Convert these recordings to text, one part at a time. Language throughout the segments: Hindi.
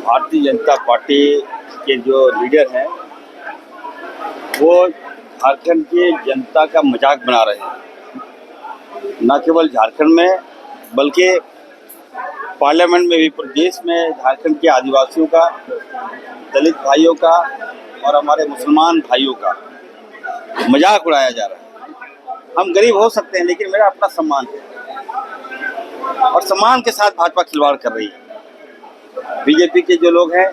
भारतीय जनता पार्टी के जो लीडर हैं वो झारखंड की जनता का मजाक बना रहे हैं। न केवल झारखंड में बल्कि पार्लियामेंट में भी, प्रदेश में झारखंड के आदिवासियों का, दलित भाइयों का और हमारे मुसलमान भाइयों का मजाक उड़ाया जा रहा है। हम गरीब हो सकते हैं लेकिन मेरा अपना सम्मान है और सम्मान के साथ भाजपा खिलवाड़ कर रही है। बीजेपी के जो लोग हैं,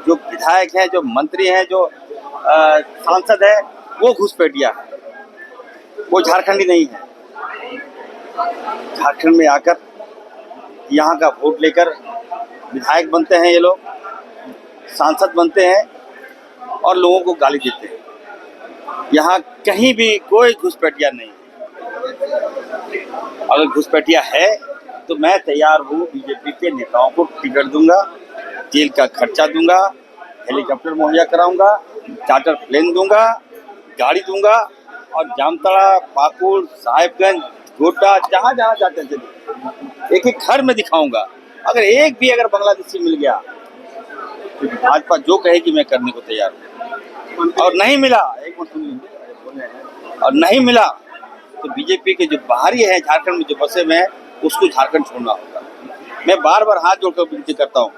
जो विधायक हैं, जो मंत्री हैं, जो सांसद हैं, वो घुसपैठिया है, वो झारखंडी नहीं है। झारखंड में आकर यहाँ का वोट लेकर विधायक बनते हैं, ये लोग सांसद बनते हैं और लोगों को गाली देते हैं। यहाँ कहीं भी कोई घुसपैठिया नहीं है। अगर घुसपैठिया है तो मैं तैयार हूँ, बीजेपी के नेताओं को टिकट दूंगा, जेल का खर्चा दूंगा, हेलीकॉप्टर मुहैया कराऊंगा, चार्टर प्लेन दूंगा, गाड़ी दूंगा और जामताड़ा, पाकुड़, साहिबगंज, गोड्डा, जहाँ जहाँ जाते थे एक एक घर में दिखाऊंगा। अगर एक भी अगर बांग्लादेशी मिल गया तो भाजपा जो कहेगी मैं करने को तैयार हूँ। और नहीं मिला, एक मिनट सुन लीजिए, और नहीं मिला तो बीजेपी के जो बाहरी है झारखंड में, जो बसे में है, उसको झारखंड छोड़ना होगा। मैं बार बार हाथ जोड़कर विनती करता हूँ।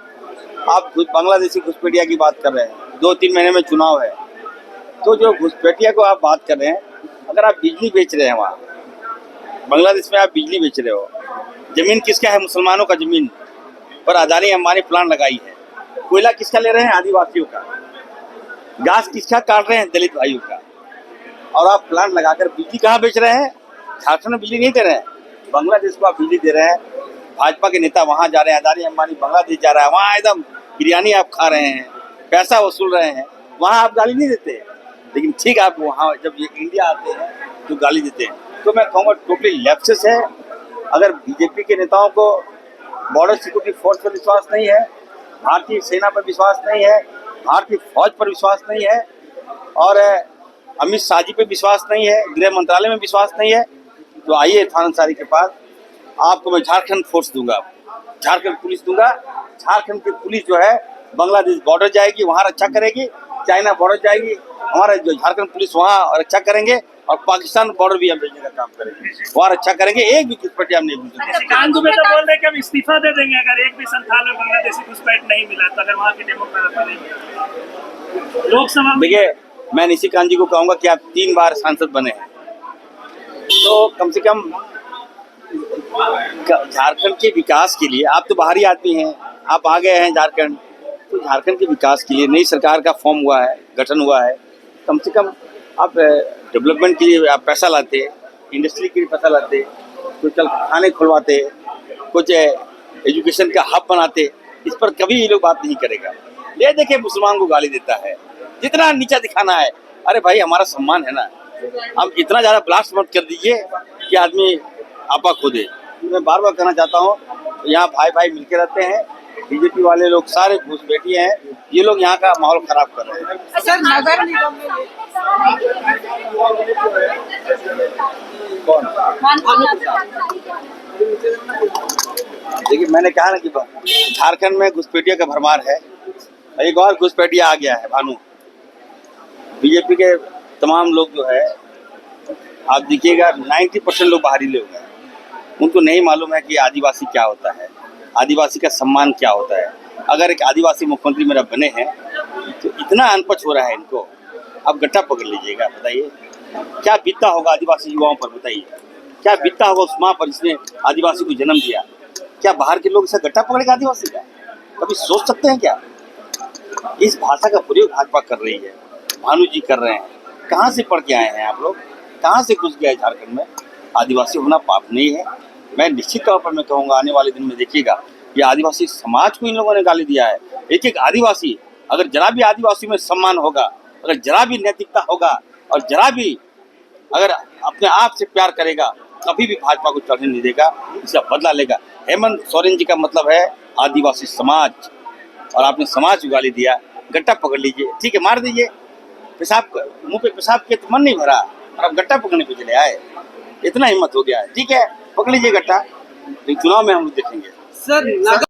आप बांग्लादेशी घुसपैठिया की बात कर रहे हैं, 2-3 महीने में चुनाव है, तो जो घुसपैठिया को आप बात कर रहे हैं, अगर आप बिजली बेच रहे हैं वहाँ बांग्लादेश में, आप बिजली बेच रहे हो, जमीन किसका है? मुसलमानों का जमीन पर अदानी अंबानी प्लांट लगाई है। कोयला किसका ले रहे हैं? आदिवासियों का। घास किसका काट रहे हैं? दलित भाइयों का। और आप प्लांट लगाकर बिजली कहाँ बेच रहे हैं? झारखंड में बिजली नहीं दे रहे हैं, बांग्लादेश को आप बिजली दे रहे हैं। भाजपा के नेता वहाँ जा रहे हैं, अदानी अंबानी बांग्लादेश जा रहा है, वहाँ एकदम बिरयानी आप खा रहे हैं, पैसा वसूल रहे हैं, वहाँ आप गाली नहीं देते। लेकिन ठीक, आप वहाँ जब ये इंडिया आते हैं तो गाली देते हैं। तो मैं कहूँगा टोटली लैप्सेस है। अगर बीजेपी के नेताओं को बॉर्डर सिक्योरिटी फोर्स पर विश्वास नहीं है, भारतीय सेना पर विश्वास नहीं है, भारतीय फौज पर विश्वास नहीं है और अमित शाह जी पे विश्वास नहीं है, गृह मंत्रालय में विश्वास नहीं है, तो आइए इरफान अंसारी के पास। आपको मैं झारखंड फोर्स दूंगा, झारखंड पुलिस दूंगा। झारखंड की पुलिस जो है बांग्लादेश बॉर्डर जाएगी, वहाँ रक्षा करेगी, चाइना बॉर्डर जाएगी, हमारा जो झारखंड पुलिस वहाँ रक्षा करेंगे और पाकिस्तान बॉर्डर भी हम भेजने का काम करेंगे, वहाँ रक्षा करेंगे। एक भी घुसपैठिया हम नहीं घुसेंगे। कांगू में तो बोल रहे कि हम इस्तीफा दे देंगे अगर एक भी संथाल में बांग्लादेशी घुसपैठ नहीं मिला तो, अगर वहाँ की डेमोक्रेसी नहीं। लोकसभा देखिए, मैं निशिकांत जी को कहूँगा कि आप 3 बार सांसद बने हैं, तो कम से कम झारखंड के विकास के लिए, आप तो बाहरी आदमी हैं, आप आ गए हैं झारखंड, तो झारखंड के विकास के लिए नई सरकार का फॉर्म हुआ है, गठन हुआ है, कम से कम आप डेवलपमेंट के लिए आप पैसा लाते, इंडस्ट्री के लिए पैसा लाते, कुछ खाने खुलवाते, कुछ एजुकेशन का हब बनाते। इस पर कभी ये लोग बात नहीं करेगा। ये देखिए, मुसलमान को गाली देता है, जितना नीचा दिखाना है। अरे भाई, हमारा सम्मान है ना, हम इतना ज़्यादा ब्लास्ट मत कर दीजिए कि आदमी आपा खो दे। मैं बार बार कहना चाहता हूँ, यहाँ भाई भाई मिलके रहते हैं। बीजेपी वाले लोग सारे घुसपैठिए हैं, ये लोग यहाँ का माहौल खराब कर रहे हैं। सर, नगर निगम में कौन? देखिए, मैंने कहा ना कि झारखंड में घुसपैठिया का भरमार है। एक और घुसपैठिया आ गया है, भानु। बीजेपी के तमाम लोग जो है, आप देखिएगा 90% लोग बाहरी लोग हैं। उनको नहीं मालूम है कि आदिवासी क्या होता है, आदिवासी का सम्मान क्या होता है। अगर एक आदिवासी मुख्यमंत्री मेरा बने हैं तो इतना अनपढ़ हो रहा है इनको। आप गट्टा पकड़ लीजिएगा, बताइए क्या बीतता होगा आदिवासी युवाओं पर, बताइए क्या बीतता होगा उस माँ पर जिसने आदिवासी को जन्म दिया। क्या बाहर के लोग इसे गट्टा पकड़ेगा आदिवासी का? कभी सोच सकते हैं क्या? इस भाषा का प्रयोग भाजपा कर रही है, भानु जी कर रहे हैं। कहाँ से पढ़ के आए हैं आप लोग? कहाँ से घुस गए झारखंड में? आदिवासी होना पाप नहीं है। मैं निश्चित तौर पर मैं कहूँगा, आने वाले दिन में देखिएगा, ये आदिवासी समाज को इन लोगों ने गाली दिया है। एक एक आदिवासी, अगर जरा भी आदिवासी में सम्मान होगा, अगर जरा भी नैतिकता होगा और जरा भी अगर अपने आप से प्यार करेगा, कभी भी भाजपा को चढ़ने नहीं देगा, इसका बदला लेगा। हेमंत सोरेन जी का मतलब है आदिवासी समाज, और आपने समाज को गाली दिया। गट्टा पकड़ लीजिए, ठीक है, मार दीजिए। पेशाब मुंह पे पेशाब के तो मन नहीं भरा और आप गट्टा पकड़ने पे चले आए, इतना हिम्मत हो गया है। ठीक है, पकड़ लीजिए गट्टा, लेकिन चुनाव में हम लोग देखेंगे। सर,